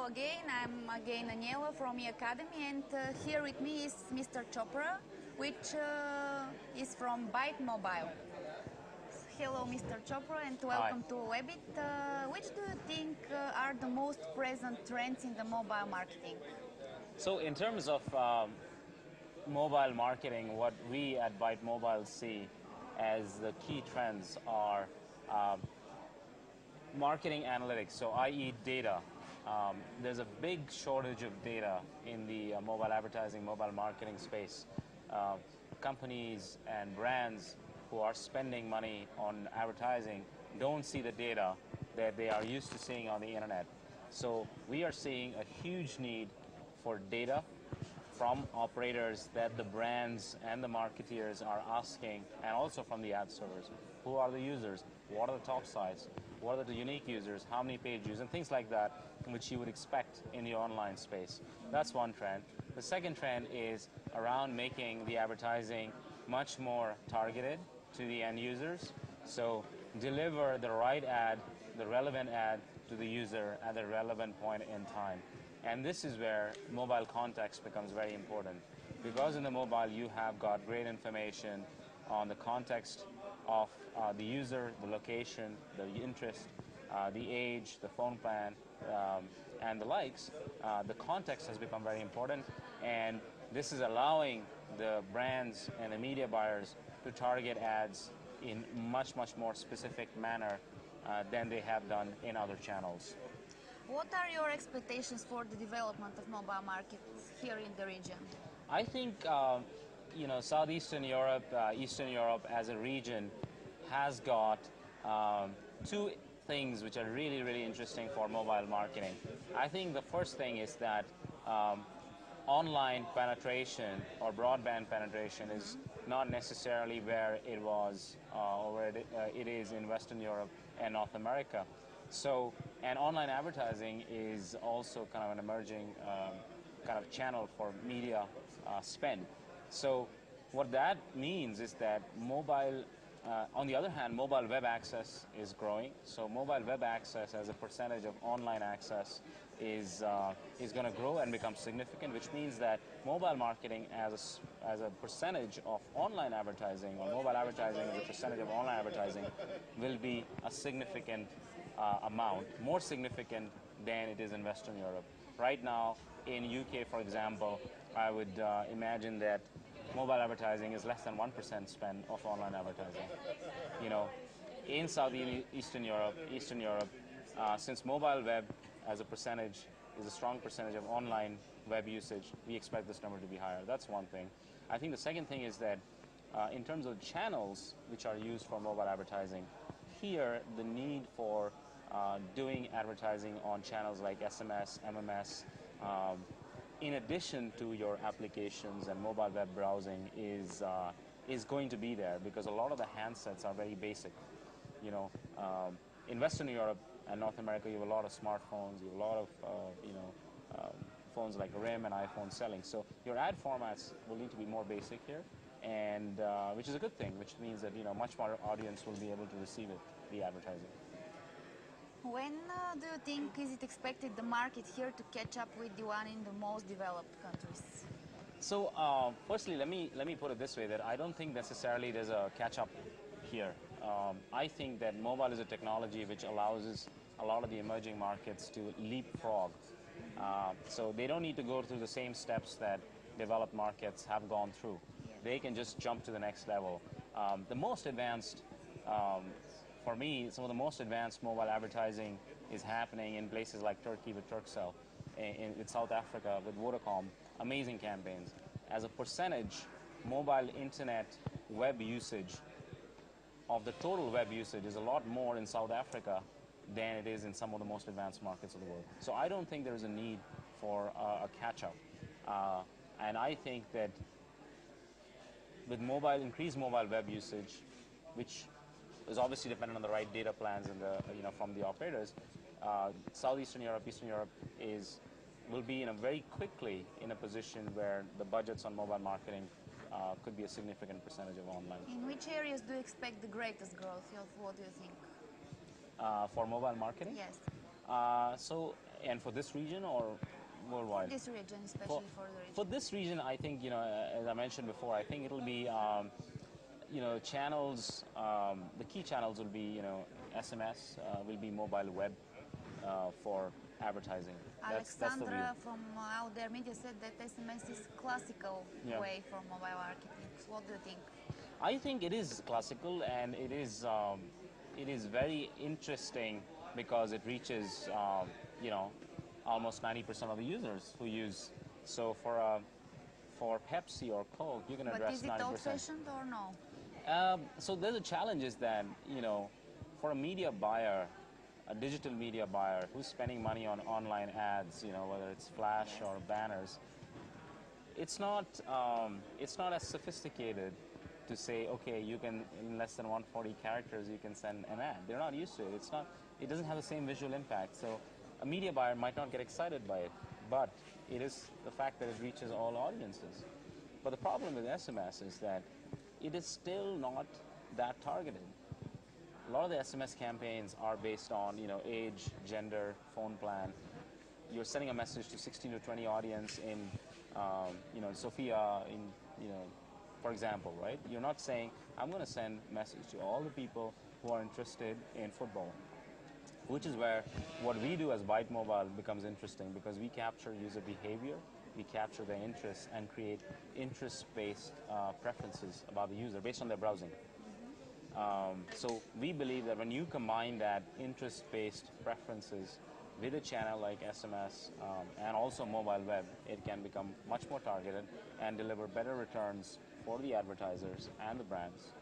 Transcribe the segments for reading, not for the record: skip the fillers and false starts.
again. I'm again Aniela from the Academy, and here with me is Mr. Chopra, which is from Bytemobile. Hello, Mr. Chopra, and welcome to Webit. Which do you think are the most present trends in the mobile marketing? So in terms of mobile marketing, what we at Bytemobile see as the key trends are marketing analytics, so i.e. data. There's a big shortage of data in the mobile advertising, mobile marketing space. Companies and brands who are spending money on advertising don't see the data that they are used to seeing on the internet. So we are seeing a huge need for data from operators that the brands and the marketeers are asking, and also from the ad servers. Who are the users? What are the top sites? What are the unique users? How many page views? And things like that, which you would expect in the online space. That's one trend. The second trend is around making the advertising much more targeted to the end users. So deliver the right ad, the relevant ad to the user at the relevant point in time. And this is where mobile context becomes very important. Because in the mobile you have got great information on the context of the user, the location, the interest, the age, the phone plan, and the likes. The context has become very important, and this is allowing the brands and the media buyers to target ads in much more specific manner than they have done in other channels. What are your expectations for the development of mobile markets here in the region? I think Southeastern Europe, Eastern Europe as a region has got two things which are really interesting for mobile marketing. I think the first thing is that online penetration or broadband penetration is not necessarily where it was or where it is in Western Europe and North America. So, and online advertising is also kind of an emerging kind of channel for media spend. So what that means is that mobile, on the other hand, mobile web access is growing. So mobile web access as a percentage of online access is going to grow and become significant, which means that mobile marketing as a percentage of online advertising, or mobile advertising as a percentage of online advertising, will be a significant amount, more significant than it is in Western Europe. Right now, in UK, for example, I would imagine that mobile advertising is less than 1% spend of online advertising. You know, in Southeastern Europe, Eastern Europe, since mobile web as a percentage is a strong percentage of online web usage, we expect this number to be higher. That's one thing. I think the second thing is that in terms of channels which are used for mobile advertising, here the need for doing advertising on channels like SMS, MMS, in addition to your applications and mobile web browsing is going to be there, because a lot of the handsets are very basic. You know, in Western Europe and North America, you have a lot of smartphones, you have a lot of phones like RIM and iPhone selling. So your ad formats will need to be more basic here, and which is a good thing, which means that much more audience will be able to receive it, the advertising. When do you think is it expected the market here to catch up with the one in the most developed countries? So firstly, let me put it this way, that I don't think necessarily there's a catch-up here. I think that mobile is a technology which allows a lot of the emerging markets to leapfrog. So they don't need to go through the same steps that developed markets have gone through. They can just jump to the next level. The most advanced for me, some of the most advanced mobile advertising is happening in places like Turkey with Turkcell, in South Africa with Vodacom. Amazing campaigns. As a percentage, mobile internet web usage of the total web usage is a lot more in South Africa than it is in some of the most advanced markets of the world. So I don't think there is a need for a catch-up. And I think that with increased mobile web usage, which is obviously dependent on the right data plans and from the operators, Southeastern Europe, Eastern Europe will be very quickly in a position where the budgets on mobile marketing could be a significant percentage of online. In which areas do you expect the greatest growth? What do you think? For mobile marketing? Yes. So And for this region or worldwide? For this region, especially for the region. For this region, I think, as I mentioned before, I think it'll be, channels, the key channels will be, SMS, will be mobile web for advertising. That's the view. Alexandra from Out There Media said that SMS is classical way for mobile marketing. What do you think? I think it is classical, and it is very interesting because it reaches, almost 90% of the users who use. So for Pepsi or Coke, you can address 90%. But is it old-fashioned or no? So there's a challenge is that, for a media buyer, a digital media buyer who's spending money on online ads, whether it's flash or banners, it's not as sophisticated to say, okay, you can, in less than 140 characters, you can send an ad. They're not used to it. It doesn't have the same visual impact. So a media buyer might not get excited by it, but it is the fact that it reaches all audiences. But the problem with SMS is that it is still not that targeted. A lot of the SMS campaigns are based on, age, gender, phone plan. You're sending a message to 16 to 20 audience in, Sofia, for example, right? You're not saying, I'm going to send a message to all the people who are interested in football, which is where what we do as Bytemobile becomes interesting because we capture user behavior, we capture their interests and create interest-based preferences about the user based on their browsing. So we believe that when you combine that interest-based preferences with a channel like SMS and also mobile web, it can become much more targeted and deliver better returns for the advertisers and the brands.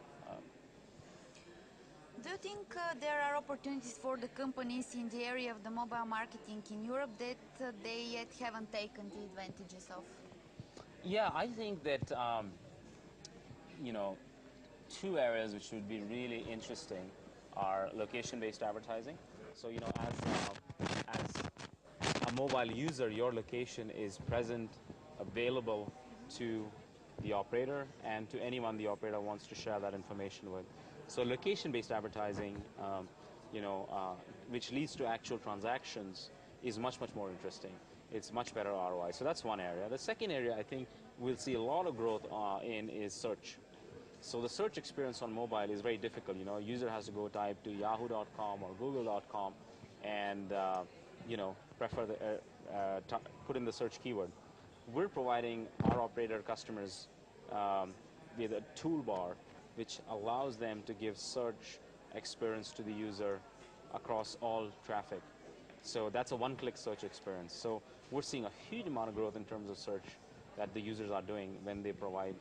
Do you think there are opportunities for the companies in the area of the mobile marketing in Europe that they yet haven't taken the advantages of? Yeah, I think that, two areas which would be really interesting are location-based advertising. So, as a mobile user, your location is present, available to the operator and to anyone the operator wants to share that information with. So location-based advertising, which leads to actual transactions, is much, much more interesting. It's much better ROI. So that's one area. The second area I think we'll see a lot of growth in is search. So the search experience on mobile is very difficult. A user has to go type to yahoo.com or google.com and, prefer put in the search keyword. We're providing our operator customers with a toolbar which allows them to give search experience to the user across all traffic. So that's a one-click search experience. So we're seeing a huge amount of growth in terms of search that the users are doing when we provide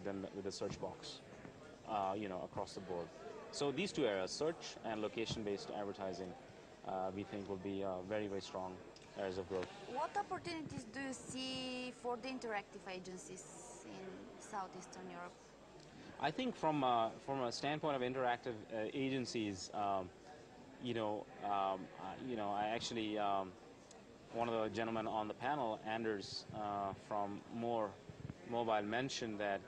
them with a search box, across the board. So these two areas, search and location-based advertising, we think will be very, very strong areas of growth. What opportunities do you see for the interactive agencies in Southeastern Europe? I think from a standpoint of interactive agencies, I actually, one of the gentlemen on the panel, Anders from More Mobile, mentioned that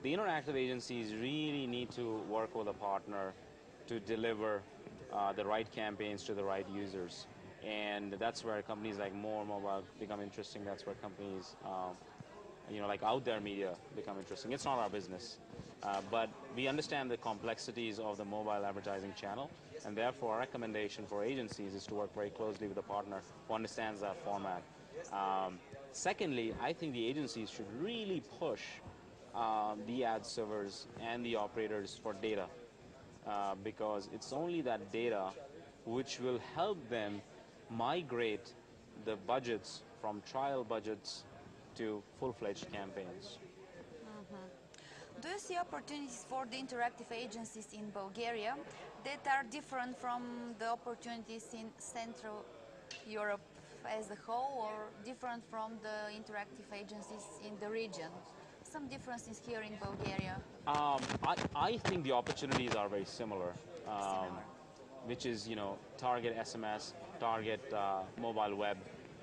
the interactive agencies really need to work with a partner to deliver the right campaigns to the right users. And that's where companies like More Mobile become interesting. That's where companies, like Out There Media become interesting. It's not our business. But we understand the complexities of the mobile advertising channel, and therefore our recommendation for agencies is to work very closely with a partner who understands that format. Secondly, I think the agencies should really push the ad servers and the operators for data, because it's only that data which will help them migrate the budgets from trial budgets to full-fledged campaigns. Do you see opportunities for the interactive agencies in Bulgaria that are different from the opportunities in Central Europe as a whole, or different from the interactive agencies in the region? Some differences here in Bulgaria? I think the opportunities are very similar. Which is, target SMS, target mobile web,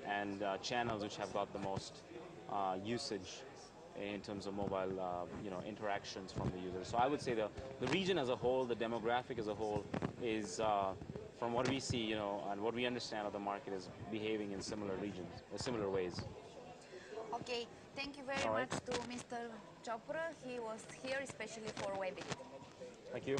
and channels which have got the most usage in terms of mobile, interactions from the users. So I would say the region as a whole, the demographic as a whole, is from what we see, and what we understand of the market is behaving in similar regions, similar ways. Okay, thank you very much to Mr. Chopra. He was here especially for Webit. Thank you.